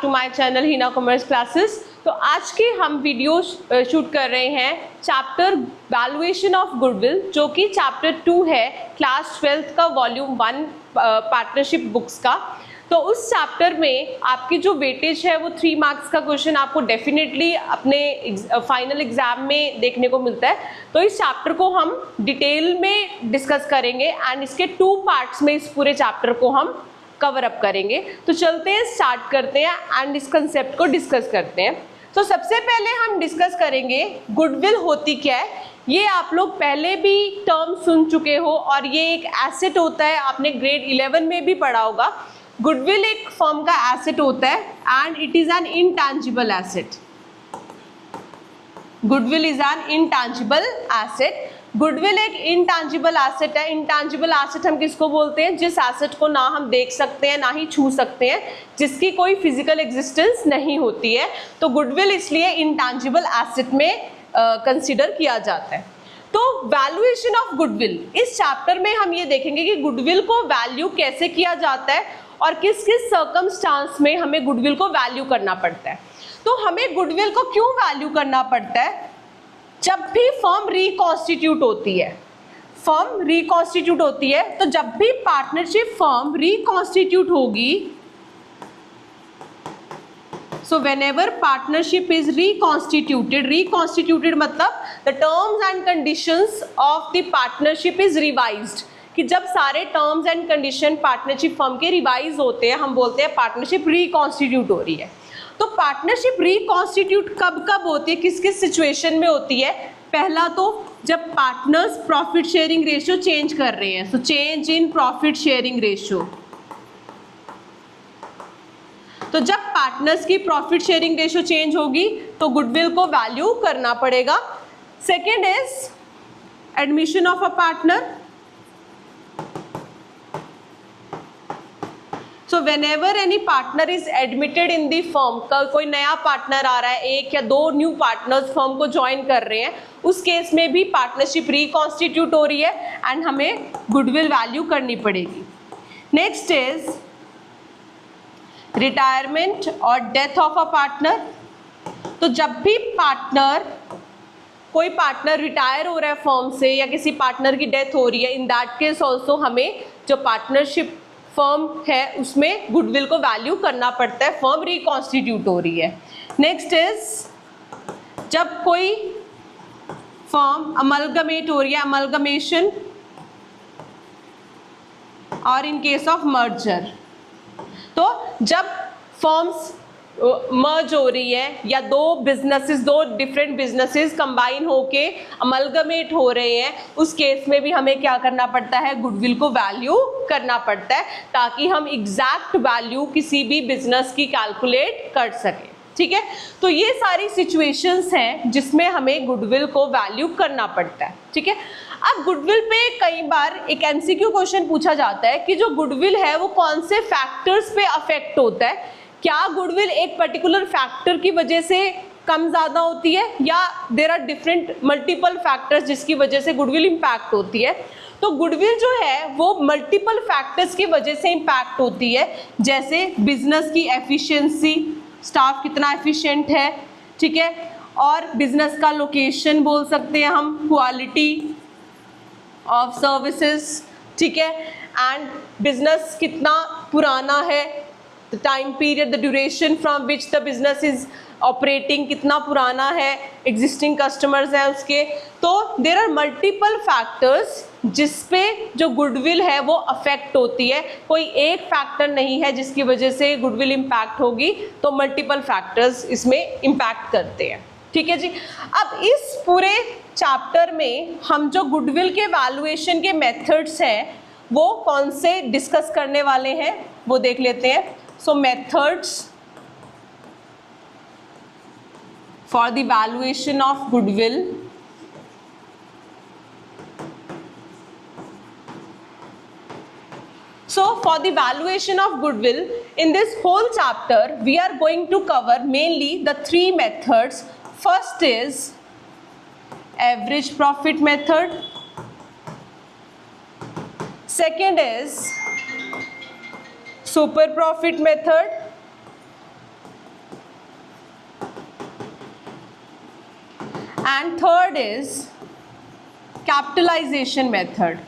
To my channel Heena commerce classes. तो आज की हम वीडियो शूट कर रहे हैं चैप्टर वैल्यूएशन ऑफ गुडविल, जो कि चैप्टर 2 है क्लास 12th का वॉल्यूम 1 पार्टनरशिप बुक्स का। तो उस चैप्टर में आपकी जो वेटेज है वो 3 मार्क्स का क्वेश्चन आपको डेफिनेटली अपने फाइनल एग्जाम में देखने को मिलता है। तो इस चैप्टर को हम डिटेल में डिस्कस करेंगे एंड इसके 2 पार्ट्स में इस पूरे चैप्टर को हम कवर अप करेंगे। तो चलते हैं, स्टार्ट करते हैं एंड इस कंसेप्ट को डिस्कस करते हैं। तो सबसे पहले हम डिस्कस करेंगे गुडविल होती क्या है। ये आप लोग पहले भी टर्म सुन चुके हो और ये एक एसेट होता है, आपने ग्रेड 11 में भी पढ़ा होगा। गुडविल एक फर्म का एसेट होता है and it is an intangible asset. Goodwill is an intangible asset. Goodwill एक इंटैंजिबल एसेट है। इंटैंजिबल एसेट हम किसको बोलते हैं? जिस एसेट को ना हम देख सकते हैं ना ही छू सकते हैं, जिसकी कोई फिजिकल एग्जिस्टेंस नहीं होती है। तो गुडविल इसलिए इंटैंजिबल एसेट में कंसिडर किया जाता है। तो वैल्यूएशन ऑफ गुडविल, इस चैप्टर में हम ये देखेंगे कि गुडविल को वैल्यू कैसे किया जाता है और किस किस सर्कमस्टांस में हमें गुडविल को वैल्यू करना पड़ता है। तो हमें गुडविल को क्यों वैल्यू करना पड़ता है? जब भी फर्म रिकॉन्स्टिट्यूट होती है, फर्म रिकॉन्स्टिट्यूट होती है, तो जब भी पार्टनरशिप फर्म रिकॉन्स्टिट्यूट होगी, so whenever partnership is reconstituted मतलब the terms and conditions of the partnership is revised, कि जब सारे terms and condition partnership firm के रिवाइज होते हैं, हम बोलते हैं पार्टनरशिप रिकॉन्स्टिट्यूट हो रही है। तो पार्टनरशिप रिकॉन्स्टिट्यूट कब कब होती है, किस किस सिचुएशन में होती है? पहला तो जब partners profit sharing ratio change कर रहे हैं, so change in profit sharing ratio. तो जब पार्टनर्स की प्रॉफिट शेयरिंग रेशियो चेंज होगी तो गुडविल को वैल्यू करना पड़ेगा। Second is admission of a partner. So whenever any partner is admitted in the firm, कोई नया पार्टनर आ रहा है, 1 या 2 न्यू पार्टनर्स फर्म को ज्वाइन कर रहे हैं, उस केस में भी पार्टनरशिप रिकॉन्स्टिट्यूट हो रही है एंड हमें गुडविल वैल्यू करनी पड़ेगी। नेक्स्ट इज रिटायरमेंट और डेथ ऑफ अ पार्टनर। तो जब भी कोई पार्टनर रिटायर हो रहा है फर्म से या किसी पार्टनर की डेथ हो रही है, इन दैट केस ऑल्सो हमें जो पार्टनरशिप फर्म है उसमें गुडविल को वैल्यू करना पड़ता है, फर्म रिकॉन्स्टिट्यूट हो रही है। नेक्स्ट इज जब कोई फर्म अमलगमेट हो रही है, अमलगमेशन, और इन केस ऑफ मर्जर, तो जब फर्म्स मर्ज हो रही है या दो डिफरेंट बिजनेसेस कंबाइन होके अमलगमेट हो रहे हैं, उस केस में भी हमें क्या करना पड़ता है? गुडविल को वैल्यू करना पड़ता है, ताकि हम एग्जैक्ट वैल्यू किसी भी बिजनेस की कैलकुलेट कर सकें। ठीक है, तो ये सारी सिचुएशंस हैं जिसमें हमें गुडविल को वैल्यू करना पड़ता है। ठीक है, अब गुडविल पे कई बार एक एमसीक्यू क्वेश्चन पूछा जाता है कि जो गुडविल है वो कौन से फैक्टर्स पे अफेक्ट होता है। क्या गुडविल एक पर्टिकुलर फैक्टर की वजह से कम ज़्यादा होती है या there are different multiple factors जिसकी वजह से गुडविल इम्पैक्ट होती है? तो गुडविल जो है वो मल्टीपल फैक्टर्स की वजह से इम्पैक्ट होती है, जैसे बिजनेस की एफिशिएंसी, स्टाफ कितना एफिशिएंट है, ठीक है, और बिजनेस का लोकेशन बोल सकते हैं हम, क्वालिटी ऑफ सर्विसेज, ठीक है, एंड बिजनेस कितना पुराना है, the time period, the duration from which the business is operating, कितना पुराना है, एग्जिस्टिंग कस्टमर्स हैं उसके। तो देयर आर मल्टीपल फैक्टर्स जिसपे जो गुडविल है वो अफेक्ट होती है। कोई एक फैक्टर नहीं है जिसकी वजह से गुडविल इम्पैक्ट होगी, तो मल्टीपल फैक्टर्स इसमें इम्पैक्ट करते हैं। ठीक है जी, अब इस पूरे चैप्टर में हम जो गुडविल के वैल्यूएशन के मेथड्स हैं वो कौन से डिस्कस करने वाले हैं वो देख लेते हैं। सो methods for the valuation of goodwill. So for the valuation of goodwill, in this whole chapter we are going to cover mainly the 3 methods. First is average profit method, second is super profit method, and third is capitalization method.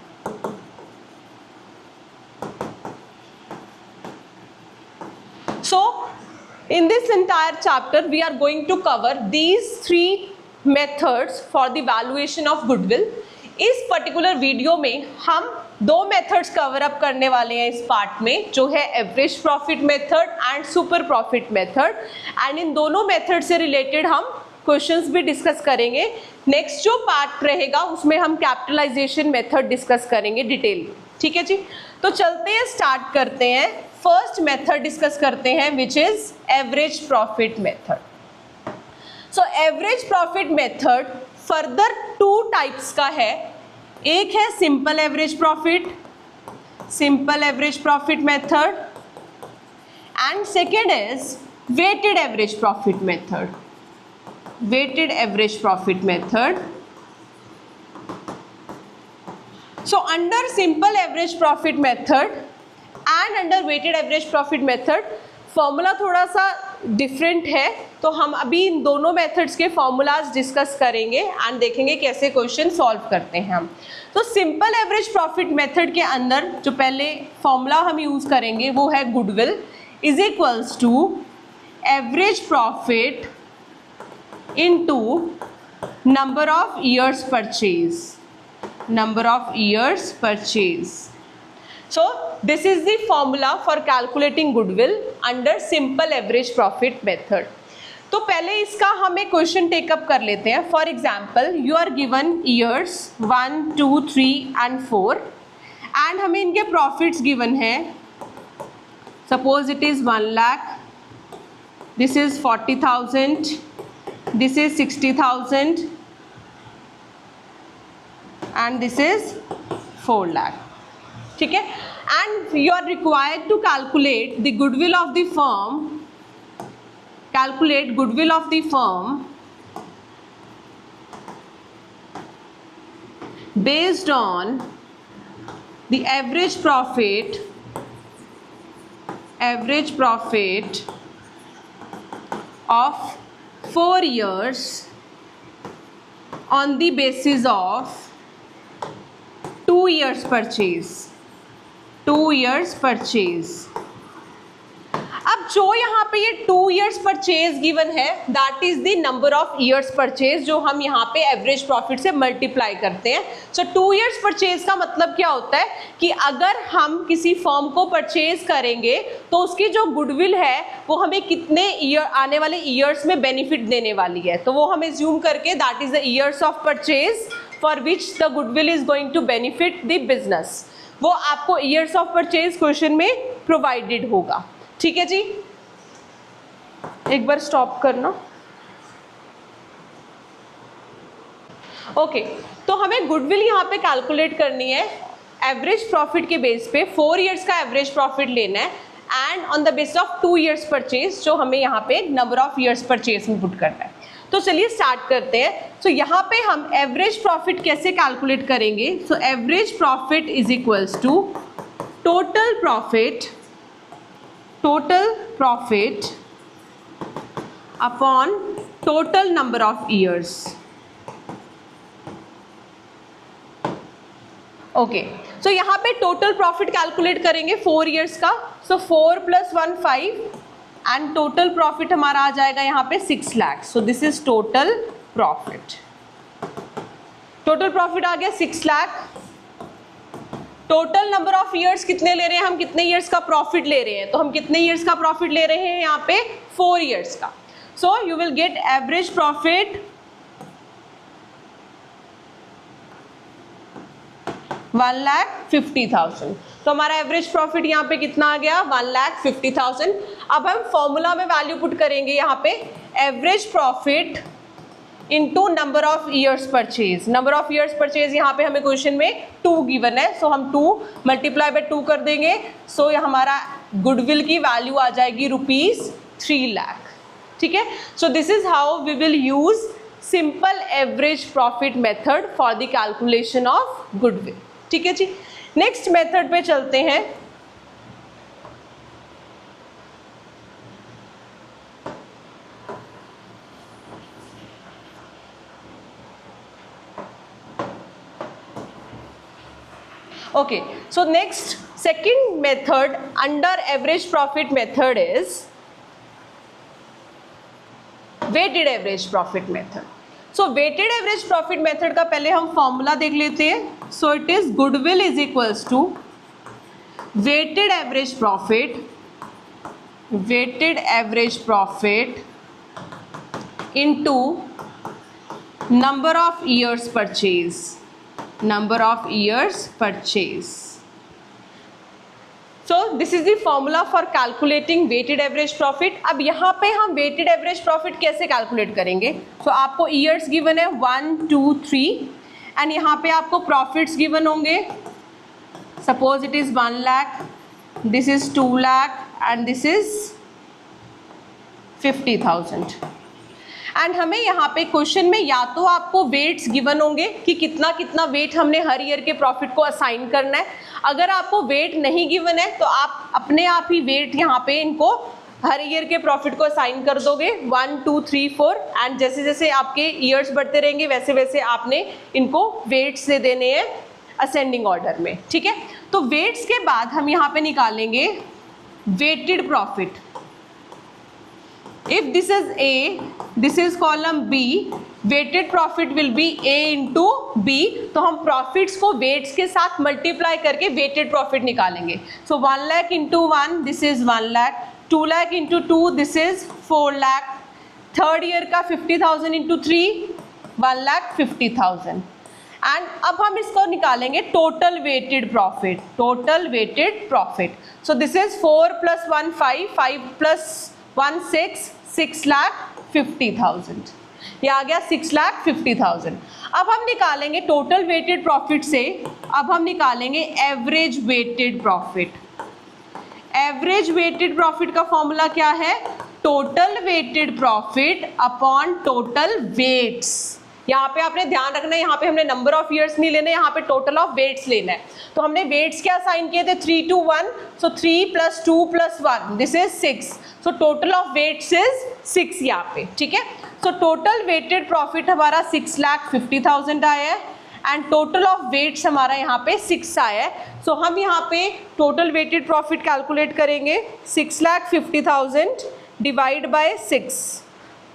So in this entire chapter we are going to cover these three methods for the valuation of goodwill. इस particular video में हम दो methods cover up करने वाले हैं इस part में, जो है average profit method and super profit method, and in दोनों मेथड से रिलेटेड हम क्वेश्चंस भी डिस्कस करेंगे. नेक्स्ट जो पार्ट रहेगा उसमें हम कैपिटलाइजेशन मेथड डिस्कस करेंगे डिटेल. ठीक है जी, तो चलते हैं, स्टार्ट करते हैं. फर्स्ट मेथड डिस्कस करते हैं which is average profit method. So average profit method further two types का है. एक है simple average profit, simple average profit method, and second is weighted average profit method. Weighted average profit method. So under simple average profit method and under weighted average profit method formula थोड़ा सा different है, तो हम अभी इन दोनों methods के formulas discuss करेंगे and देखेंगे कैसे क्वेश्चन सॉल्व करते हैं हम. तो सिंपल एवरेज प्रॉफिट मेथड के अंदर जो पहले फॉर्मूला हम यूज़ करेंगे वो है goodwill is equals to average profit into number of years purchase. Number of years purchase. So this is the formula for calculating goodwill under simple average profit method. तो पहले इसका हम एक क्वेश्चन टेकअप कर लेते हैं. For example you are given years 1, 2, 3 and 4 and हमें इनके प्रॉफिट्स गिवन है. Suppose it is 1 lakh, this is 40,000, this is 60,000 and this is 4 lakh. ठीक है, and you are required to calculate the goodwill of the firm, calculate goodwill of the firm based on the average profit of 4 years on the basis of 2 years purchase. 2 years purchase. अब जो यहाँ पे ये 2 years purchase given है that is the number of years purchase जो हम यहाँ पे एवरेज प्रॉफिट से मल्टीप्लाई करते हैं. सो 2 years परचेज का मतलब क्या होता है कि अगर हम किसी फर्म को परचेज करेंगे तो उसकी जो गुडविल है वो हमें कितने ईयर आने वाले ईयर्स में बेनिफिट देने वाली है, तो वो हम एज्यूम करके that is the years of purchase for which the goodwill is going to benefit the business. वो आपको years of purchase क्वेश्चन में प्रोवाइडेड होगा. ठीक है जी, एक बार स्टॉप करना. ओके, तो हमें गुडविल यहाँ पे कैलकुलेट करनी है एवरेज प्रॉफिट के बेस पे. 4 years का एवरेज प्रॉफिट लेना है and on the base of 2 years purchase जो हमें यहाँ पे नंबर ऑफ ईयर्स परचेज में पुट करना है. तो चलिए स्टार्ट करते हैं. सो यहाँ पे हम एवरेज प्रॉफिट कैसे कैलकुलेट करेंगे. So average profit is equals to total profit upon total number of years. Okay, so यहाँ पे टोटल प्रॉफिट कैलकुलेट करेंगे 4 years का. सो 4 + 1 5 एंड टोटल प्रॉफिट हमारा आ जाएगा यहाँ पे 6 lakh. So this is total profit. Total profit आ गया 6 lakh. Total number of years कितने ले रहे हैं हम, कितने ईयर्स का प्रॉफिट ले रहे हैं, तो हम कितने ईयर्स का प्रॉफिट ले रहे हैं यहाँ पे 4 years का. So you will get average profit 1,50,000. तो हमारा एवरेज प्रॉफिट यहाँ पे कितना आ गया 1,50,000. अब हम फॉर्मूला में वैल्यू पुट करेंगे यहाँ पे average profit into number of years purchase. Number of years purchase यहाँ पे हमें क्वेश्चन में 2 गिवन है, सो हम 2 × 2 कर देंगे. सो हमारा गुडविल की वैल्यू आ जाएगी ₹3 लाख. ठीक है, so this is how we will use simple average profit method for the calculation of goodwill. ठीक है जी, नेक्स्ट मेथड पे चलते हैं. Okay, so next second method under average profit method is weighted average profit method. So weighted average profit method का पहले हम formula देख लेते हैं. So it is goodwill is equals to weighted average profit into number of years purchase. So this is the formula for calculating weighted average profit. अब यहाँ पे हम weighted average profit कैसे calculate करेंगे? So आपको years given है 1, 2, 3 and यहाँ पे आपको profits given होंगे. Suppose it is 1 lakh, this is 2 lakh and this is 50,000. And हमें यहाँ पे क्वेश्चन में या तो आपको वेट्स गिवन होंगे कि कितना कितना वेट हमने हर ईयर के प्रॉफिट को असाइन करना है. अगर आपको वेट नहीं गिवन है तो आप अपने आप ही वेट यहाँ पे इनको हर ईयर के प्रॉफिट को असाइन कर दोगे 1, 2, 3, 4 एंड जैसे जैसे आपके ईयर्स बढ़ते रहेंगे वैसे वैसे आपने इनको वेट्स दे देने हैं असेंडिंग ऑर्डर में. ठीक है, तो वेट्स के बाद हम यहाँ पे निकालेंगे weighted profit. If this is A, this is column B, weighted profit will be A into B. तो हम profits को weights के साथ multiply करके weighted profit निकालेंगे. So 1 lakh into 1, this is 1 lakh. 2 lakh into 2, this is 4 lakh. Third year का 50,000 into 3, 1 lakh 50,000. And अब हम इसको निकालेंगे total weighted profit. So this is 4 plus 1, 5, 5 plus 1, 6 lakh 50,000. ये आ गया 6 lakh 50,000. अब हम निकालेंगे टोटल वेटेड प्रॉफिट से, अब हम निकालेंगे average weighted profit. Average weighted profit का फॉर्मूला क्या है? Total weighted profit upon total weights. यहाँ पे आपने ध्यान रखना है, यहाँ पे हमने नंबर ऑफ ईयर्स नहीं लेना है, यहाँ पे टोटल ऑफ वेट्स लेना है. तो हमने वेट्स क्या साइन किए थे? 3 to 1. So 3 plus 2 plus 1, this is 6. So total of weights is 6 यहाँ पे. ठीक है, सो टोटल वेटेड प्रॉफिट हमारा 6 lakh 50,000 आया है एंड टोटल ऑफ वेट्स हमारा यहाँ पे 6 आया है. सो हम यहाँ पे टोटल वेटेड प्रॉफिट कैलकुलेट करेंगे 6 lakh 50,000 डिवाइड बाय 6.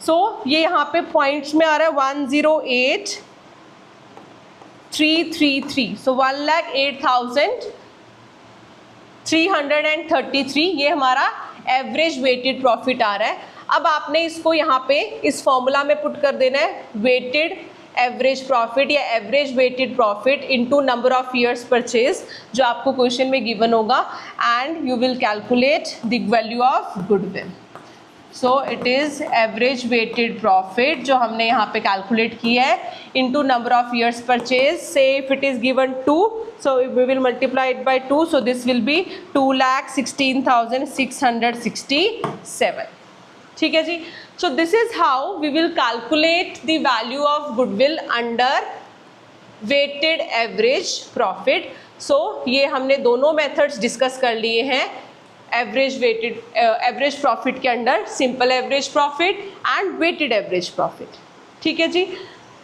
सो ये यहाँ पे पॉइंट्स में आ रहा है 108,333. सो 1,08,333 ये हमारा एवरेज वेटेड प्रॉफिट आ रहा है. अब आपने इसको यहाँ पे इस फॉर्मूला में पुट कर देना है वेटेड एवरेज प्रॉफिट या average weighted profit into number of years purchase जो आपको क्वेश्चन में गिवन होगा and you will calculate the value of goodwill. So it is average weighted profit जो हमने यहाँ पे कैलकुलेट किया है into number of years purchase. Say if it is given 2, so we will multiply it by 2, so this will be 2,16,667. ठीक है जी. So this is how we will calculate the value of goodwill under weighted average profit. So ये हमने दोनों methods discuss कर लिए हैं average profit के under, simple average profit and weighted average profit. ठीक है जी.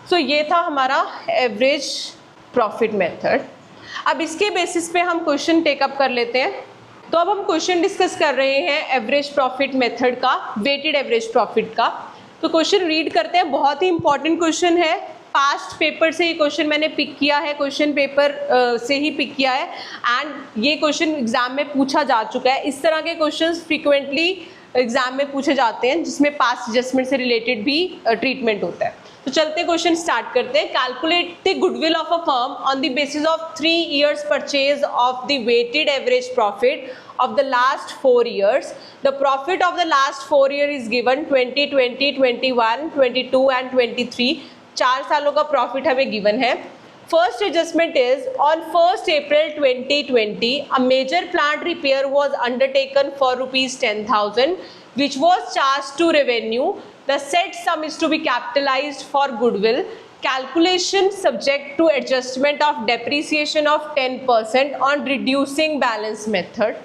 सो ये था हमारा एवरेज प्रॉफिट मेथड. अब इसके बेसिस पे हम क्वेश्चन टेकअप कर लेते हैं. तो अब हम क्वेश्चन डिस्कस कर रहे हैं एवरेज प्रॉफिट मेथड का, वेटेड एवरेज प्रॉफिट का. तो क्वेश्चन रीड करते हैं, बहुत ही इंपॉर्टेंट क्वेश्चन है. पास्ट पेपर से ये क्वेश्चन मैंने पिक किया है, क्वेश्चन पेपर से ही पिक किया है एंड ये क्वेश्चन एग्जाम में पूछा जा चुका है. इस तरह के क्वेश्चंस फ्रीक्वेंटली एग्जाम में पूछे जाते हैं जिसमें पास्ट एडजस्टमेंट से रिलेटेड भी ट्रीटमेंट होता है. तो चलते क्वेश्चन स्टार्ट करते हैं. Calculate the goodwill of a firm on the basis of 3 years purchase of the weighted average profit of the last 4 years. The profit of the last 4 years is given 2020, 21, 22 and 23. 4 सालों का profit हमें given है. First adjustment is on 1st April 2020 a major plant repair was undertaken for ₹10,000 which was charged to revenue. The said sum is to be capitalized for goodwill. Calculation subject to adjustment of depreciation of 10% on reducing balance method.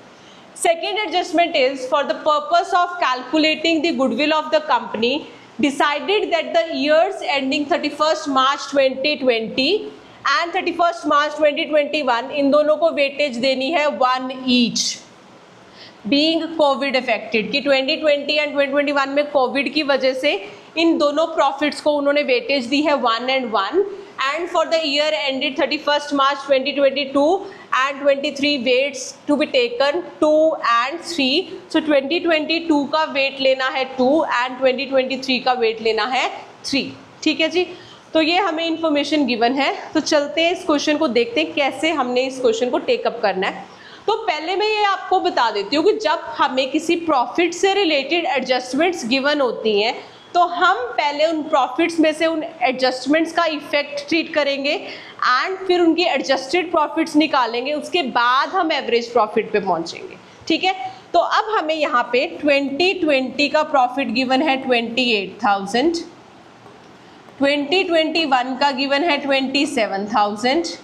Second adjustment is for the purpose of calculating the goodwill of the company, decided that the years ending 31st March 2020 and 31 मार्च 2021, इन दोनों को weightage देनी है 1 each, being Covid affected, कि 2020 and 2021 में Covid की वजह से इन दोनों प्रॉफिट्स को उन्होंने वेटेज दी है 1 and 1, and for the year ended 31 March 2022 and 23 weights to be taken 2 and 3, so 2022 का वेट लेना है 2 एंड 2023 का वेट लेना है 3। ठीक है जी, तो ये हमें इंफॉर्मेशन गिवन है। तो चलते हैं इस क्वेश्चन को देखते हैं कैसे हमने इस क्वेश्चन को टेकअप करना है। तो पहले मैं ये आपको बता देती हूँ कि जब हमें किसी प्रॉफिट से रिलेटेड एडजस्टमेंट्स गिवन होती हैं तो हम पहले उन प्रॉफिट्स में से उन एडजस्टमेंट्स का इफेक्ट ट्रीट करेंगे एंड फिर उनकी एडजस्टेड प्रॉफिट्स निकालेंगे, उसके बाद हम एवरेज प्रॉफिट पे पहुंचेंगे। ठीक है, तो अब हमें यहाँ पे 2020 का प्रॉफिट गिवन है 28,000, 2021 का गिवन है 27,000,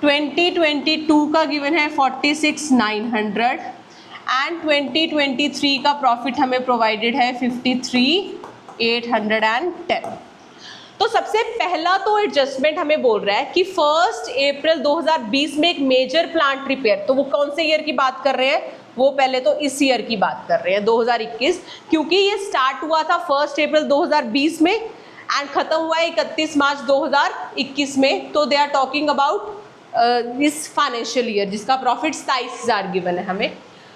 2022 का गिवन है 46,900 एंड 2023 का प्रॉफिट हमें प्रोवाइडेड है 53,810। तो सबसे पहला तो एडजस्टमेंट हमें बोल रहा है कि 1 अप्रैल 2020 में एक मेजर प्लांट रिपेयर, तो वो कौन से ईयर की बात कर रहे हैं, वो पहले तो इस ईयर की बात कर रहे हैं 2021, क्योंकि ये स्टार्ट हुआ था 1 अप्रैल 2020 में एंड खत्म हुआ है 31 मार्च 2021 में। तो दे आर टॉकिंग अबाउट इस फाइनेंशियल ईयर जिसका प्रॉफिट 27,000 गिवन है हमें।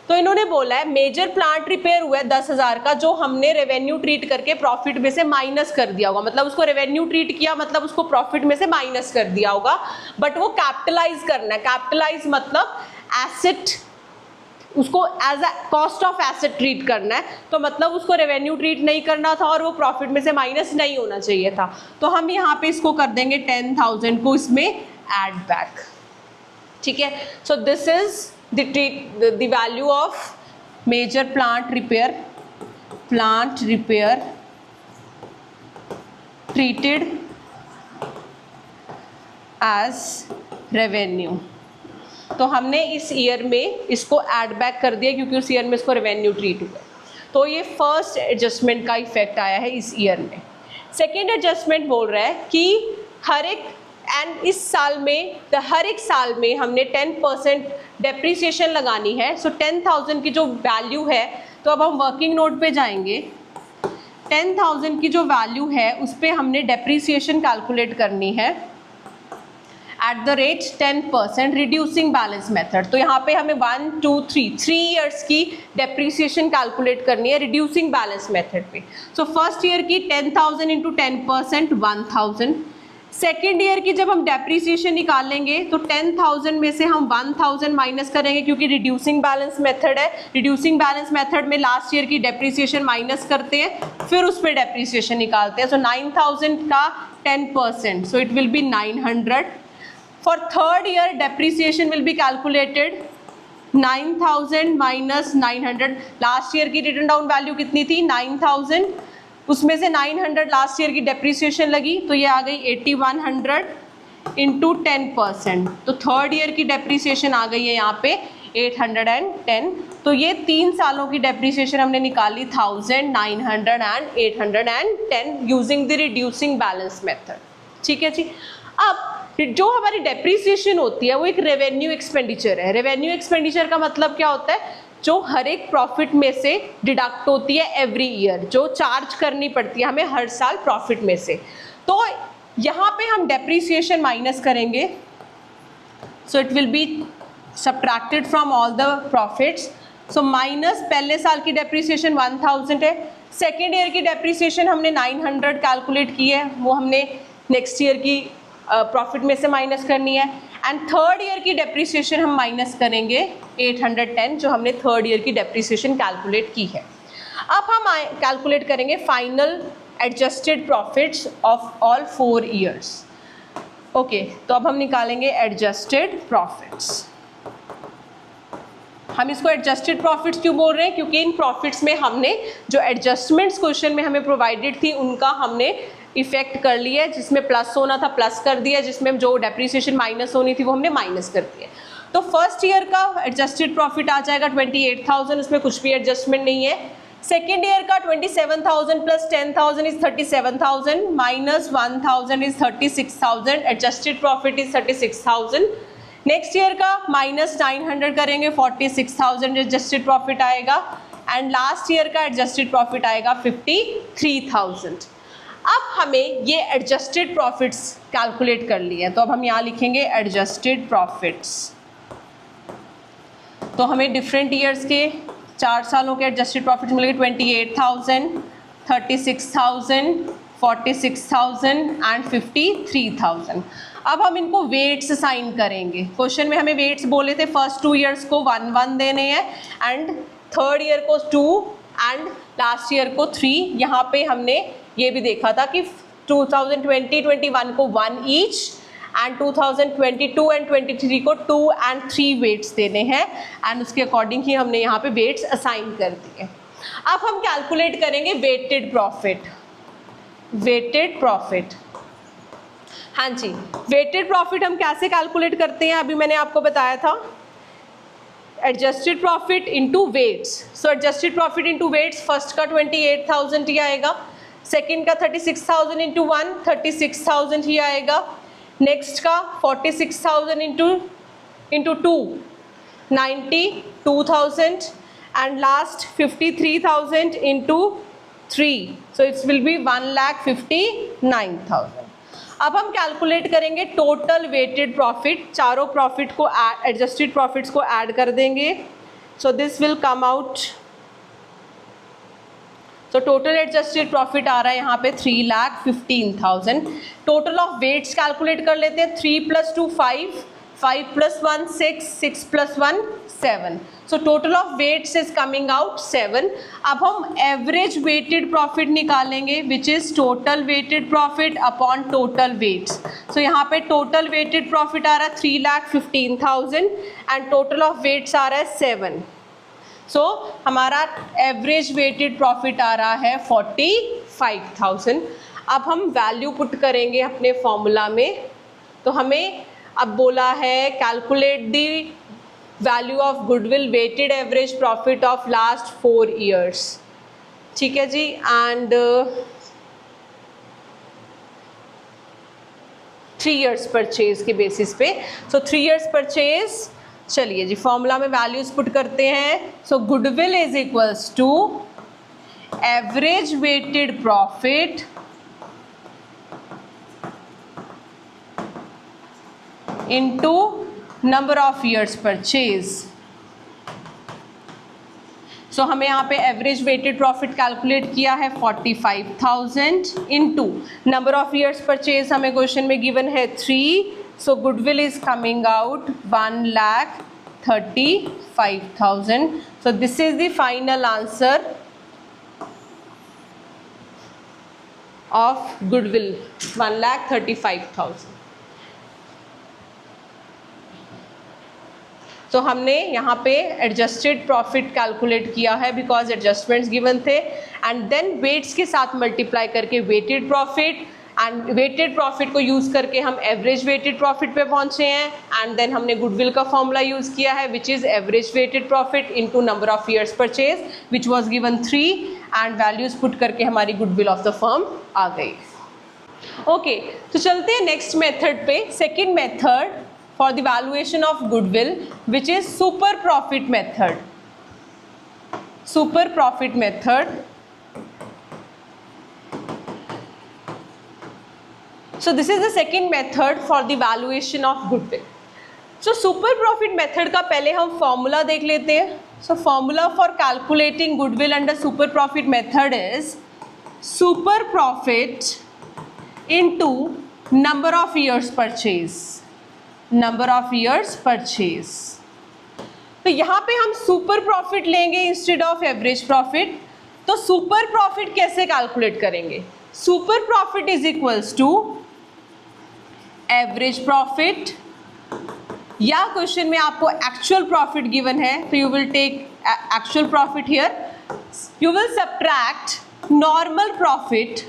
तो इन्होंने बोला है मेजर प्लांट रिपेयर हुआ है 10,000 का, जो हमने रेवेन्यू ट्रीट करके प्रॉफिट में से माइनस कर दिया होगा, मतलब उसको रेवेन्यू ट्रीट किया मतलब उसको प्रॉफिट में से माइनस कर दिया होगा, बट वो कैपिटलाइज करना है। कैपिटलाइज मतलब एसेट, उसको as a cost of asset treat करना है, तो मतलब उसको रेवेन्यू ट्रीट नहीं करना था और वो प्रॉफिट में से माइनस नहीं होना चाहिए था। तो हम यहाँ पे इसको कर देंगे 10,000 को इसमें ऐड बैक। ठीक है, so this is the value of major plant repair treated as revenue। तो हमने इस ईयर में इसको ऐड बैक कर दिया क्योंकि उस ईयर में इसको रेवेन्यू ट्रीट हुआ। तो ये फर्स्ट एडजस्टमेंट का इफेक्ट आया है इस ईयर में। सेकेंड एडजस्टमेंट बोल रहा है कि हर एक इस साल में हर एक साल में हमने 10% डेप्रीसिएशन लगानी है। सो 10,000 की जो वैल्यू है, तो अब हम वर्किंग नोट पे जाएंगे, 10,000 की जो वैल्यू है उस पर हमने डेप्रीसिएशन कैलकुलेट करनी है at the rate 10% reducing balance method. तो यहाँ पे हमें 1 2 3 ईयर्स की डेप्रीसिएशन कैलकुलेट करनी है रिड्यूसिंग बैलेंस मेथड पे। सो फर्स्ट ईयर की 10,000 इंटू 10% 1,000। सेकेंड ईयर की जब हम डेप्रीसिएशन निकालेंगे तो 10,000 में से हम 1,000 माइनस करेंगे क्योंकि रिड्यूसिंग बैलेंस मेथड है। रिड्यूसिंग बैलेंस मेथड में लास्ट ईयर की डेप्रीसिएशन माइनस करते हैं, फिर उस पर डेप्रीसिएशन निकालते हैं। सो 9,000 का 10%, so it will be 900। For third year depreciation will be calculated 9,000 minus 900। Last year की रिटन डाउन वैल्यू कितनी थी 9,000, उसमें से 900 लास्ट ईयर की डेप्रीसिएशन लगी तो ये आ गई 8,100 इंटू 10%। तो थर्ड ईयर की डेप्रीसिएशन आ गई है यहाँ पे 810। तो ये 3 सालों की डेप्रीसिएशन हमने निकाली 1,000, 900 and 810 using the reducing balance method. ठीक है जी। अब जो हमारी डेप्रीसिएशन होती है वो एक रेवेन्यू एक्सपेंडिचर है। रेवेन्यू एक्सपेंडिचर का मतलब क्या होता है, जो हर एक प्रॉफिट में से डिडक्ट होती है एवरी ईयर, जो चार्ज करनी पड़ती है हमें हर साल प्रॉफिट में से। तो यहाँ पे हम डेप्रीसिएशन माइनस करेंगे, so it will be subtracted from all the profits. So minus पहले साल की डेप्रीसिएशन 1,000 है, सेकेंड ईयर की डेप्रीसिएशन हमने 900 कैलकुलेट की है, वो हमने नेक्स्ट ईयर की प्रॉफिट में से माइनस करनी है। एंड थर्ड ईयर की डेप्रीसिएशन हम माइनस करेंगे 810, जो हमने थर्ड ईयर की डेप्रीसिएशन कैलकुलेट की है। अब हम कैलकुलेट करेंगे final adjusted profits of all 4 years. Okay, तो अब हम निकालेंगे एडजस्टेड प्रॉफिट्स। हम इसको एडजस्टेड प्रॉफिट्स क्यों बोल रहे हैं, क्योंकि इन प्रॉफिट्स में हमने जो एडजस्टमेंट्स क्वेश्चन में हमें प्रोवाइडेड थी उनका हमने इफेक्ट कर लिया है। जिसमें प्लस होना था प्लस कर दिया, जिसमें जो डेप्रीसिएशन माइनस होनी थी वो हमने माइनस कर दिया। तो फर्स्ट ईयर का एडजस्टेड प्रॉफिट आ जाएगा 28,000, उसमें कुछ भी एडजस्टमेंट नहीं है। सेकेंड ईयर का 27,000 plus 10,000 is 37,000, minus 1,000 is 36,000, adjusted profit is 36,000। Next year का माइनस 900 करेंगे, 46,000 एडजस्टेड प्रॉफिट आएगा, एंड लास्ट ईयर का एडजस्टेड प्रॉफिट आएगा 53,000। अब हमें ये एडजस्टेड प्रॉफिट्स कैलकुलेट कर लिए, तो अब हम यहाँ लिखेंगे एडजस्टेड प्रॉफिट्स। तो हमें डिफरेंट ईयर्स के 4 सालों के एडजस्टेड प्रॉफिट मिलेंगे 28,000, 36,000, 46,000 एंड 53,000। अब हम इनको वेट्स असाइन करेंगे। क्वेश्चन में हमें वेट्स बोले थे, फर्स्ट 2 ईयर्स को 1 1 देने हैं, एंड थर्ड ईयर को 2 एंड लास्ट ईयर को 3। यहाँ पे हमने ये भी देखा था कि 2020-21 को 1 ईच, एंड 2022 एंड 23 को 2 एंड 3 वेट्स देने हैं, एंड उसके अकॉर्डिंग ही हमने यहाँ पे वेट्स असाइन कर दिए। अब हम कैलकुलेट करेंगे वेटेड प्रॉफिट। वेटेड प्रॉफिट, हाँ जी, वेटेड प्रॉफिट हम कैसे कैलकुलेट करते हैं, अभी मैंने आपको बताया था, adjusted profit into weights. So adjusted profit into weights, first का 28,000 ही आएगा, सेकंड का 36,000 इंटू 1 36,000 ही आएगा, नेक्स्ट का 46,000 into 2 92,000, and last 53,000 into 3, so it's will be 1,59,000। अब हम कैलकुलेट करेंगे टोटल वेटेड प्रॉफिट, चारों प्रॉफिट को एडजस्टेड प्रॉफिट्स को ऐड कर देंगे, सो दिस विल कम आउट, तो टोटल एडजस्टेड प्रॉफिट आ रहा है यहाँ पे 3,15,000। टोटल ऑफ वेट्स कैलकुलेट कर लेते हैं, 3 + 2 5, 5 + 1 6, 6 + 1 7, so total of weights is coming out 7। अब हम एवरेज वेटेड प्रॉफिट निकालेंगे, which is total weighted profit upon total weights. So यहाँ पे टोटल वेटेड प्रॉफिट आ रहा है 3,15,000 एंड टोटल ऑफ वेट्स आ रहा है 7। सो हमारा एवरेज वेटेड प्रॉफिट आ रहा है 45,000। अब हम वैल्यू पुट करेंगे अपने फॉर्मूला में, तो हमें अब बोला है calculate the value of goodwill weighted average profit of last 4 years. ठीक है जी, एंड 3 ईयर्स परचेज के बेसिस पे। सो 3 ईयर्स परचेज, चलिए जी फॉर्मूला में वैल्यूज पुट करते हैं। So goodwill is equals to average weighted profit into number of years purchase. So हमें यहाँ पे एवरेज वेटेड प्रॉफिट कैलकुलेट किया है 45,000 into number of years purchase हमें क्वेश्चन में गिवन है 3, so goodwill is coming out 1,35,000। So this is the final answer of goodwill 1,35,000। तो हमने यहाँ पे एडजस्टेड प्रॉफिट कैलकुलेट किया है बिकॉज एडजस्टमेंट्स गिवन थे, एंड देन वेट्स के साथ मल्टीप्लाई करके weighted profit, and weighted profit को यूज़ करके हम एवरेज वेटेड प्रॉफिट पे पहुँचे हैं, एंड देन हमने गुडविल का फॉर्मूला यूज़ किया है which is average weighted profit into number of years purchase which was given 3, and values put करके हमारी गुडविल ऑफ द फर्म आ गई। ओके, तो चलते हैं नेक्स्ट मेथड पे, second method for the valuation of goodwill, which is super profit method. Super profit method. So this is the second method for the valuation of goodwill. So super profit method का पहले हम formula देख लेते हैं. So formula for calculating goodwill under super profit method is super profit into number of years purchase. Number of years purchase. तो यहाँ पे हम सुपर प्रॉफिट लेंगे इंस्टेड ऑफ एवरेज प्रॉफिट। तो सुपर प्रॉफिट कैसे कैलकुलेट करेंगे? Super profit is equals to average profit, या question में आपको एक्चुअल प्रॉफिट गिवन है तो you will take actual profit here, you will subtract normal profit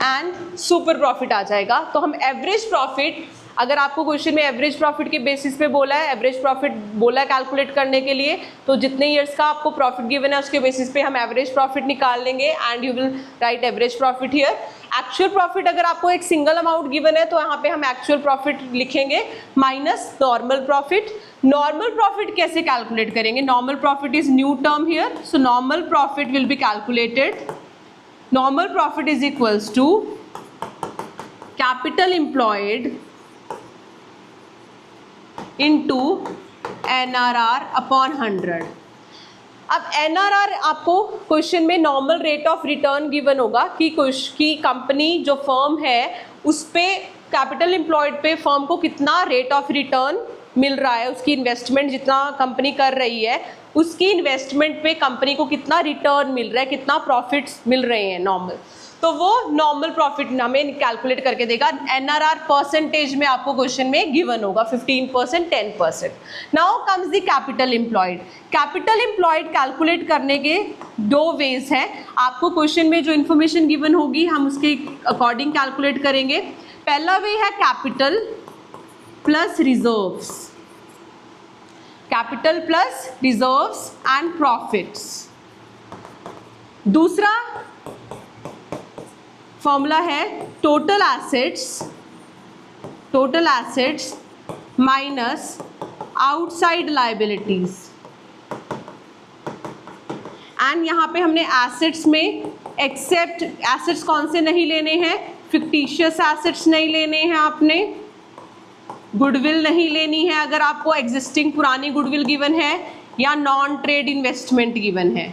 and super profit आ जाएगा। तो हम एवरेज प्रॉफिट अगर आपको क्वेश्चन में एवरेज प्रॉफिट के बेसिस पे बोला है, एवरेज प्रॉफिट बोला है कैलकुलेट करने के लिए, तो जितने ईयर्स का आपको प्रॉफिट गिवन है उसके बेसिस पे हम एवरेज प्रॉफिट निकाल लेंगे and you will write average profit here. Actual profit अगर आपको एक सिंगल अमाउंट गिवन है तो यहाँ पे हम एक्चुअल प्रॉफिट लिखेंगे minus normal profit. Normal profit कैसे कैलकुलेट करेंगे? Normal profit is new term here, so normal profit will be calculated. Normal profit is equals to capital employed into NRR upon 100। अब NRR आपको question में normal rate of return given होगा कि company जो firm है उस पे capital employed पे फर्म को कितना रेट ऑफ रिटर्न मिल रहा है, उसकी इन्वेस्टमेंट जितना कंपनी कर रही है उसकी इन्वेस्टमेंट पे कंपनी को कितना रिटर्न मिल रहा है, कितना प्रॉफिट्स मिल रहे हैं नॉर्मल, तो वो नॉर्मल प्रॉफिट हमें कैलकुलेट करके देगा। NRR परसेंटेज में आपको क्वेश्चन में गिवन होगा 15%, 10%। Now comes the capital employed. Capital employed calculate करने के दो वेज हैं। आपको क्वेश्चन में जो इन्फॉर्मेशन गिवन होगी हम उसके अकॉर्डिंग कैलकुलेट करेंगे। पहला वे है capital plus reserves, capital plus reserves and profits. दूसरा फॉर्मूला है total assets minus outside liabilities. And यहाँ पे हमने एसेट्स में एक्सेप्ट एसेट्स कौन से नहीं लेने हैं, फिक्टिशियस एसेट्स नहीं लेने हैं, आपने गुडविल नहीं लेनी है अगर आपको एग्जिस्टिंग पुरानी गुडविल गिवन है या नॉन ट्रेड इन्वेस्टमेंट गिवन है।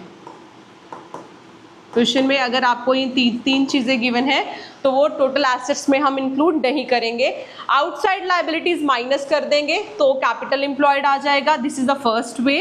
क्वेश्चन में अगर आपको ये तीन चीज़ें गिवन है तो वो टोटल एसेट्स में हम इंक्लूड नहीं करेंगे। आउटसाइड लायबिलिटीज माइनस कर देंगे तो कैपिटल एम्प्लॉयड आ जाएगा। This is the first way.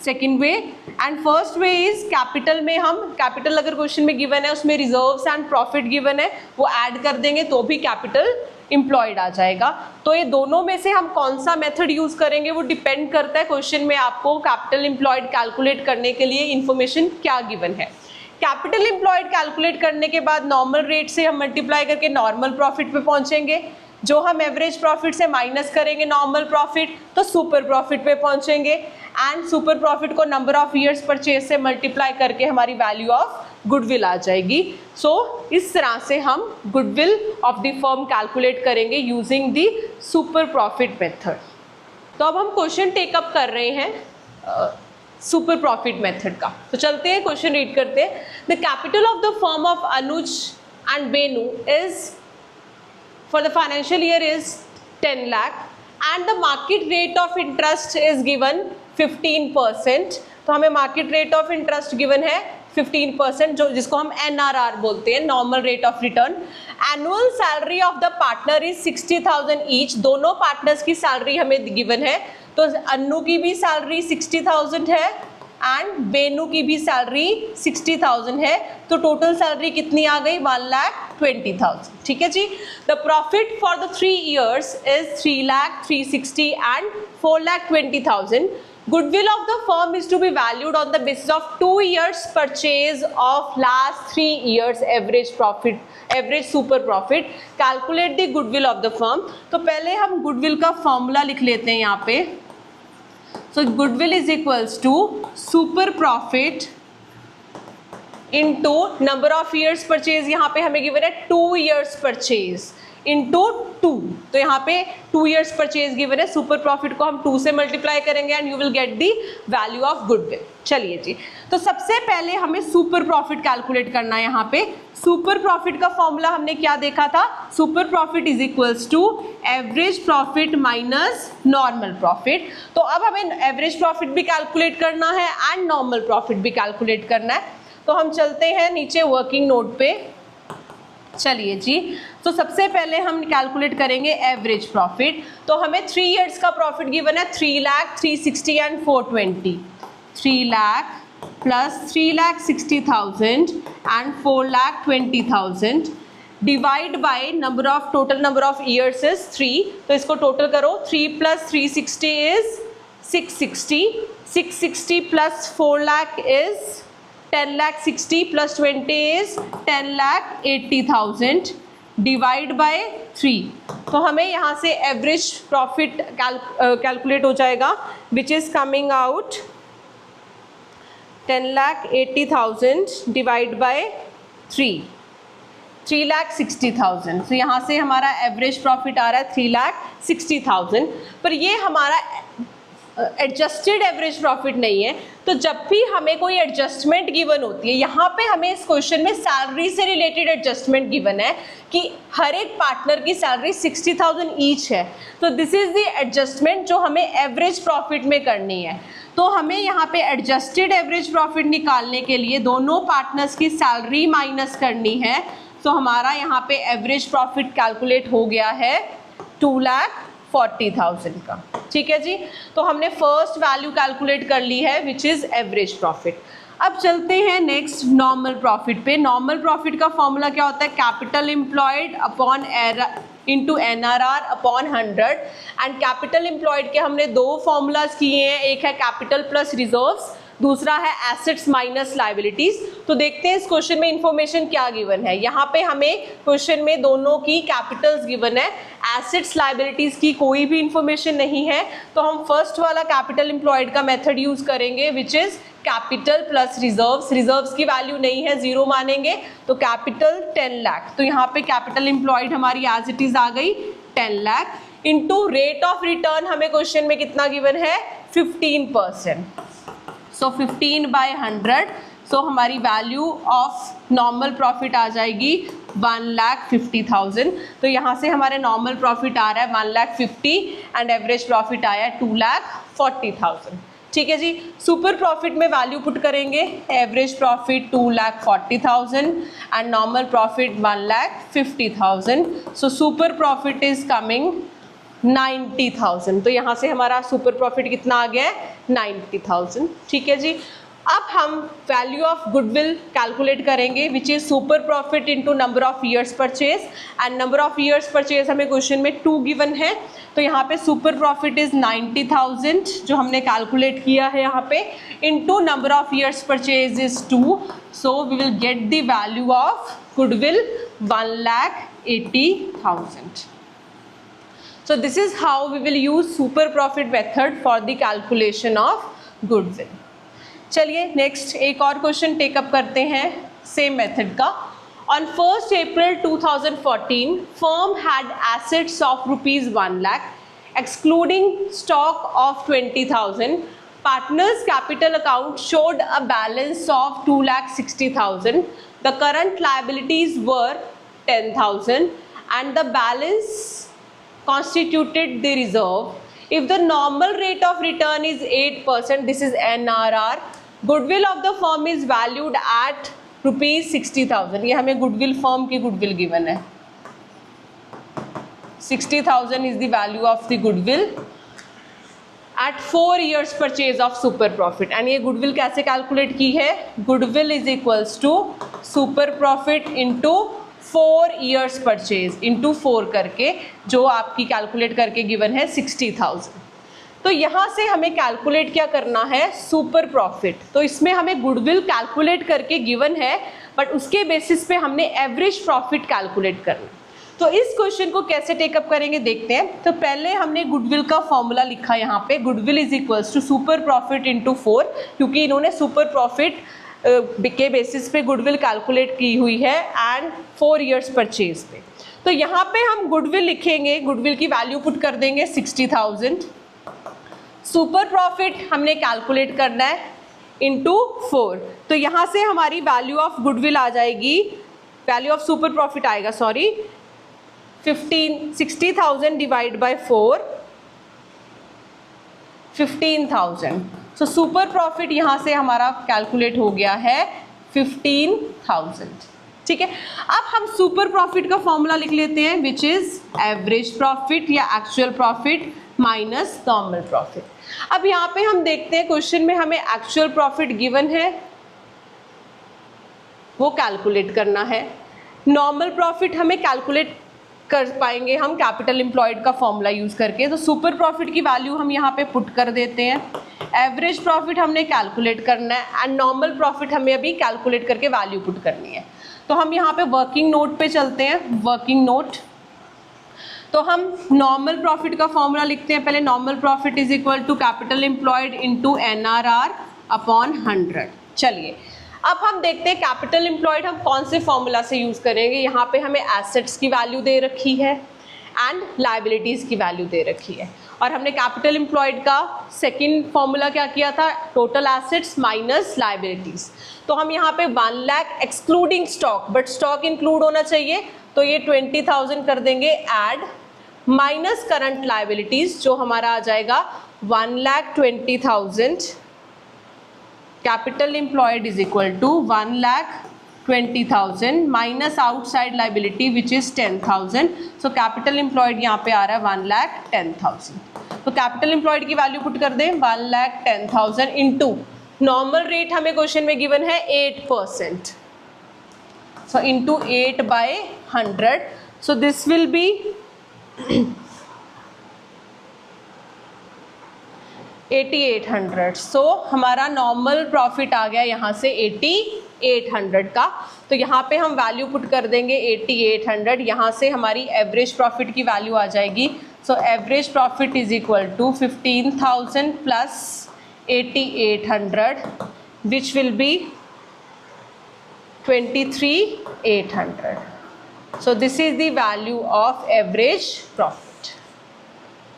Second way and first way is capital में हम कैपिटल अगर क्वेश्चन में गिवन है उसमें रिजर्व्स एंड प्रॉफिट गिवन है वो ऐड कर देंगे तो भी कैपिटल एम्प्लॉयड आ जाएगा। तो ये दोनों में से हम कौन सा मेथड यूज करेंगे वो डिपेंड करता है क्वेश्चन में आपको कैपिटल एम्प्लॉयड कैलकुलेट करने के लिए इंफॉर्मेशन क्या गिवन है। कैपिटल एम्प्लॉयड कैलकुलेट करने के बाद नॉर्मल रेट से हम मल्टीप्लाई करके नॉर्मल प्रॉफिट पे पहुंचेंगे। जो हम एवरेज प्रॉफिट से माइनस करेंगे नॉर्मल प्रॉफिट तो सुपर प्रॉफिट पे पहुंचेंगे एंड सुपर प्रॉफिट को नंबर ऑफ ईयर्स परचेज से मल्टीप्लाई करके हमारी वैल्यू ऑफ गुडविल आ जाएगी। सो इस तरह से हम goodwill of the firm calculate करेंगे using the super profit method. तो अब हम क्वेश्चन टेकअप कर रहे हैं सुपर प्रॉफिट मेथड का। तो चलते हैं क्वेश्चन रीड करते हैं। The capital of the firm of Anuj and Benu is for the financial year is 10 lakh and the market rate of interest is given 15%। तो हमें market rate of interest given है 15% जो जिसको हम NRR बोलते हैं, normal rate of return. Annual salary of the partner is 60,000 each. दोनों partners की सैलरी हमें गिवन है तो अन्नू की भी सैलरी 60,000 है एंड बेनू की भी सैलरी 60,000 है। तो टोटल सैलरी कितनी आ गई 1,20,000। ठीक है जी। The profit for the 3 years is 3,360 and 4,20,000। Goodwill of the firm is to be valued on the basis of 2 years purchase of last 3 years average profit, average super profit. Calculate the goodwill of the firm. तो पहले हम goodwill का formula लिख लेते हैं यहाँ पे। So goodwill is equals to super profit into number of years purchase। यहाँ पे हमें गिवन है 2 years purchase इंटू 2। तो यहाँ पे 2 years परचेज गिवन है, सुपर प्रॉफिट को हम 2 से मल्टीप्लाई करेंगे and you will get the value of goodwill. चलिए जी, तो सबसे पहले हमें सुपर प्रॉफिट कैलकुलेट करना है। यहाँ पे सुपर प्रॉफिट का फॉर्मूला हमने क्या देखा था, super profit is equals to average profit minus normal profit. तो अब हमें एवरेज प्रॉफिट भी कैलकुलेट करना है एंड नॉर्मल प्रॉफिट भी कैलकुलेट करना है। तो हम चलते हैं नीचे वर्किंग नोट पे। चलिए जी, तो सबसे पहले हम कैलकुलेट करेंगे एवरेज प्रॉफिट। तो हमें 3 years का प्रॉफिट गिवन है 3,360 and 420। 3 lakh plus 3,60,000 and 4,20,000 divide by number of total number of years is 3। तो इसको टोटल करो, 3 + 360 is 660, 660 + 4 lakh is 10,60,000 + 20 is 10,80,000 divide by 3, तो हमें यहाँ से एवरेज प्रॉफिट कैलकुलेट हो जाएगा, which is coming out 10,80,000 divide by 3,60,000। तो यहाँ से हमारा एवरेज प्रॉफिट आ रहा है 3,60,000, पर ये हमारा एडजस्टेड एवरेज प्रॉफिट नहीं है। तो जब भी हमें कोई एडजस्टमेंट गिवन होती है, यहाँ पे हमें इस क्वेश्चन में सैलरी से रिलेटेड एडजस्टमेंट गिवन है कि हर एक पार्टनर की सैलरी 60,000 ईच है, तो दिस इज द एडजस्टमेंट जो हमें एवरेज प्रॉफिट में करनी है। तो हमें यहाँ पे एडजस्टेड एवरेज प्रॉफिट निकालने के लिए दोनों पार्टनर्स की सैलरी माइनस करनी है। तो हमारा यहाँ पे एवरेज प्रॉफिट कैलकुलेट हो गया है 2,40,000 का। ठीक है जी, तो हमने फर्स्ट वैल्यू कैलकुलेट कर ली है विच इज़ एवरेज प्रॉफिट। अब चलते हैं नेक्स्ट नॉर्मल प्रॉफिट पे। नॉर्मल प्रॉफिट का फॉर्मूला क्या होता है? Capital employed upon into NRR upon 100। And capital employed के हमने दो फॉर्मूलाज किए हैं, एक है कैपिटल प्लस रिजर्व्स, दूसरा है एसेट्स माइनस लाइबिलिटीज। तो देखते हैं इस क्वेश्चन में इंफॉर्मेशन क्या गिवन है। यहाँ पे हमें क्वेश्चन में दोनों की कैपिटल्स गिवन है, एसेट्स लाइबिलिटीज की कोई भी इंफॉर्मेशन नहीं है। तो हम फर्स्ट वाला कैपिटल एम्प्लॉयड का मेथड यूज करेंगे which is capital plus reserves. Reserves की वैल्यू नहीं है, 0 मानेंगे, तो कैपिटल 10 लाख। तो यहाँ पे कैपिटल एम्प्लॉयड हमारी एज इट इज आ गई 10 lakh into rate of return हमें क्वेश्चन में कितना गिवन है? 15%। सो 15/100, सो हमारी वैल्यू ऑफ नॉर्मल प्रॉफिट आ जाएगी 1,50,000। तो यहाँ से हमारे नॉर्मल प्रॉफिट आ रहा है 1,50,000 एंड एवरेज प्रॉफिट आया है 2,40,000। ठीक है जी, सुपर प्रॉफिट में वैल्यू पुट करेंगे, average profit 2,40,000 and normal profit 1,50,000। So super profit is coming 90,000। तो यहाँ से हमारा सुपर प्रॉफिट कितना आ गया है? 90,000। ठीक है जी, अब हम वैल्यू ऑफ गुडविल कैलकुलेट करेंगे which is super profit into number of years purchase. And number of years purchase हमें क्वेश्चन में 2 गिवन है, तो यहाँ पे सुपर प्रॉफिट इज 90,000 जो हमने कैलकुलेट किया है यहाँ पे, into number of years purchase is 2। So we will get the value of goodwill 1,80,000. So this is how we will use super profit method for the calculation of goodwill. चलिए next एक और question take up करते हैं same method का। On 1st April 2014, firm had assets of rupees 1 lakh, excluding stock of 20,000. Partners capital account showed a balance of 2,60,000. The current liabilities were 10,000 and the balance constituted the reserve. If the normal rate of return is 8%, this is NRR, goodwill of the firm is valued at rupees 60,000. ये हमें goodwill firm की goodwill given है, 60,000 is the value of the goodwill at 4 years purchase of super profit. and ये goodwill कैसे calculate की है? goodwill is equals to super profit into 4 years purchase into 4 करके, जो आपकी कैलकुलेट करके गिवन है 60,000। तो यहाँ से हमें कैलकुलेट क्या करना है? Super profit. तो इसमें हमें गुडविल कैलकुलेट करके गिवन है, बट उसके बेसिस पे हमने एवरेज प्रॉफिट कैलकुलेट करना। तो इस क्वेश्चन को कैसे टेकअप करेंगे देखते हैं। तो पहले हमने गुडविल का फॉर्मूला लिखा यहाँ पे, goodwill is equals to super profit into 4, क्योंकि इन्होंने सुपर प्रॉफिट के बेसिस पे गुडविल कैलकुलेट की हुई है एंड 4 years परचेज पे। तो यहाँ पे हम गुडविल लिखेंगे, गुडविल की वैल्यू पुट कर देंगे 60,000। सुपर प्रॉफिट हमने कैलकुलेट करना है इंटू 4, तो यहाँ से हमारी वैल्यू ऑफ गुडविल आ जाएगी, वैल्यू ऑफ सुपर प्रॉफिट आएगा 60,000 divide by 4, 15,000। So super profit यहाँ से हमारा कैलकुलेट हो गया है 15,000। ठीक है, अब हम सुपर प्रॉफिट का फॉर्मूला लिख लेते हैं विच इज एवरेज प्रॉफिट या actual profit minus normal profit. अब यहाँ पे हम देखते हैं क्वेश्चन में हमें एक्चुअल प्रॉफिट गिवन है, वो कैलकुलेट करना है। नॉर्मल प्रॉफिट हमें कैलकुलेट कर पाएंगे हम कैपिटल एम्प्लॉयड का फॉर्मूला यूज करके। तो सुपर प्रॉफिट की वैल्यू हम यहाँ पे पुट कर देते हैं, एवरेज प्रॉफिट हमने कैलकुलेट करना है एंड नॉर्मल प्रॉफिट हमें अभी कैलकुलेट करके वैल्यू पुट करनी है। तो हम यहाँ पे वर्किंग नोट पे चलते हैं, वर्किंग नोट। तो हम नॉर्मल प्रॉफिट का फॉर्मूला लिखते हैं पहले। Normal profit is equal to capital employed into NRR upon 100। चलिए अब हम देखते हैं कैपिटल एम्प्लॉयड हम कौन से फॉर्मूला से यूज़ करेंगे। यहाँ पे हमें एसेट्स की वैल्यू दे रखी है एंड लाइबिलिटीज़ की वैल्यू दे रखी है, और हमने कैपिटल एम्प्लॉयड का सेकंड फॉर्मूला क्या किया था, टोटल एसेट्स माइनस लाइबिलिटीज़। तो हम यहाँ पे 1 lakh excluding stock, but stock include होना चाहिए, तो ये 20,000 कर देंगे ऐड, माइनस करंट लाइबिलिटीज़ जो हमारा आ जाएगा 1,20,000। Capital employed is equal to 1,20,000 minus outside liability which is 10,000। So capital employed यहाँ पे आ रहा है 1,10,000। तो कैपिटल एम्प्लॉयड की वैल्यू पुट कर दें 1,10,000 इंटू नॉर्मल रेट हमें क्वेश्चन में गिवन है 8%, so into 8/100। So this will be 8800। So हमारा नॉर्मल प्रॉफिट आ गया यहाँ से 8800 का। तो यहाँ पे हम वैल्यू पुट कर देंगे 8800, यहाँ से हमारी एवरेज प्रॉफिट की वैल्यू आ जाएगी। So average profit is equal to 15,000 plus 8800 which will be 23,800। So this is the value of average profit.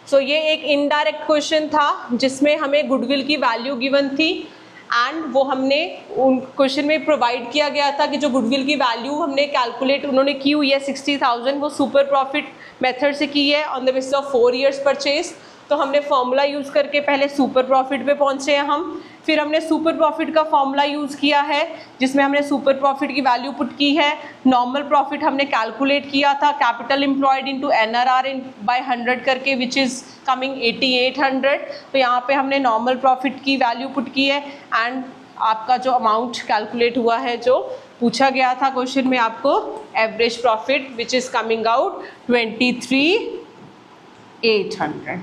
So ये एक इनडायरेक्ट क्वेश्चन था जिसमें हमें गुडविल की वैल्यू गिवन थी एंड वो हमने उन क्वेश्चन में प्रोवाइड किया गया था कि जो गुडविल की वैल्यू हमने कैलकुलेट उन्होंने की हुई है 60,000, वो सुपर प्रॉफिट मेथड से की है on the basis of 4 years purchase. तो हमने फॉर्मूला यूज़ करके पहले सुपर प्रॉफिट पे पहुँचे हैं हम, फिर हमने सुपर प्रॉफिट का फॉर्मूला यूज़ किया है जिसमें हमने सुपर प्रॉफिट की वैल्यू पुट की है। नॉर्मल प्रॉफिट हमने कैलकुलेट किया था capital employed into NRR by 100 करके विच इज़ कमिंग 8800। तो यहाँ पे हमने नॉर्मल प्रॉफिट की वैल्यू पुट की है एंड आपका जो अमाउंट कैलकुलेट हुआ है जो पूछा गया था क्वेश्चन में आपको, average profit which is coming out 23,800।